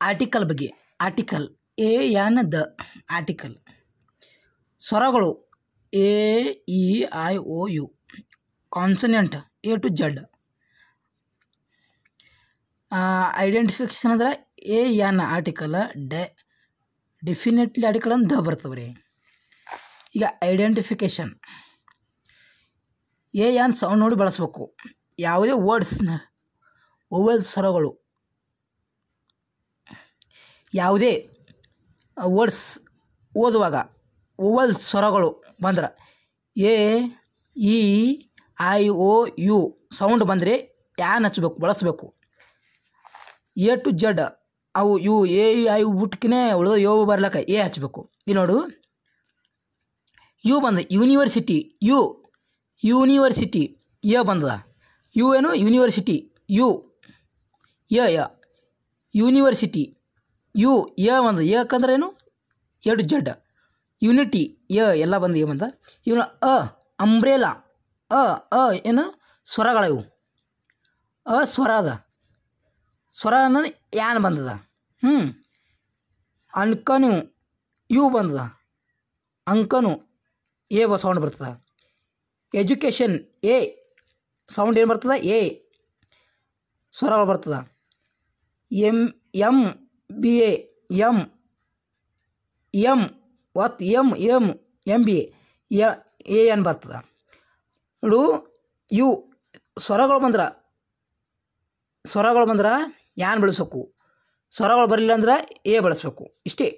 Article ಬಗ್ಗೆ article a an the article ಸ್ವರಗಳು A E I O U consonant A to Z identification ಅಂದ್ರೆ a an article definitely article ಅಂತ the ಬರ್ತವೆ ರೀ. ಈಗ identification A N sound ನೋಡಿ ಬಳಸಬೇಕು. ಯಾವುದೇ ವರ್ಡ್ಸ್ನ ಓವಲ್ ಸ್ವರಗಳು ಯಾವುದೇ ವರ್ಡ್ಸ್ ಓದುವಾಗ ಓವಲ್ ಸ್ವರಗಳು ಬಂದ್ರೆ A E I O you sound ಬಂದರೆ ಯಾನ್ ಹಚ್ಚಬೇಕು ಬಳಸಬೇಕು. ಎ ಟು ಜೆಡ್ ಅವು ಯು ಎ ಐ ಬಿಟ್ಕಿನೇ ಉಳಿದು ಯೋ ಬರ್ಲಕ್ಕ ಎ ಹಚ್ಚಬೇಕು. ಇಲ್ಲಿ ನೋಡು ಯು ಬಂದ ಯೂನಿವರ್ಸಿಟಿ ಯೂನಿವರ್ಸಿಟಿ ಎ ಬಂದದ ಯು ಏನು ಯೂನಿವರ್ಸಿಟಿ ಯು ಯ ಯೂನಿವರ್ಸಿಟಿ ಯು ಎ ಬಂದ ಯಾಕಂದ್ರೆ ಏನು ಎ ಟು ಜೆಡ್ ಯೂನಿಟಿ ಎಲ್ಲ ಬಂದು ಎ ಬಂದ. ಇವನು ಅಂಬ್ರೇಲಾ ಏನು ಸ್ವರಗಳಿವು ಸ್ವರ ಅದ ಸ್ವರ ಅನ್ನೋದು ಯಾನ್ ಬಂದದ. ಅಂಕನು ಯು ಬಂದದ ಅಂಕನು ಎ ಸೌಂಡ್ ಬರ್ತದೆ. ಎಜುಕೇಷನ್ ಎ ಸೌಂಡ್ ಏನು ಬರ್ತದೆ ಎ ಸ್ವರಗಳು ಬರ್ತದೆ. ಎಂ ಬಿ ಎ ಎಂ ಒತ್ತು ಎಂ ಬಿ ಎ ಎನ್ ಬರ್ತದೆ. ನೋಡು ಯು ಸ್ವರಗಳು ಬಂದ್ರೆ ಯಾನ್ ಬಳಸಬೇಕು, ಸ್ವರಗಳು ಬರಲಿಲ್ಲ ಅಂದ್ರೆ ಎ ಬಳಸಬೇಕು. ಇಷ್ಟೇ.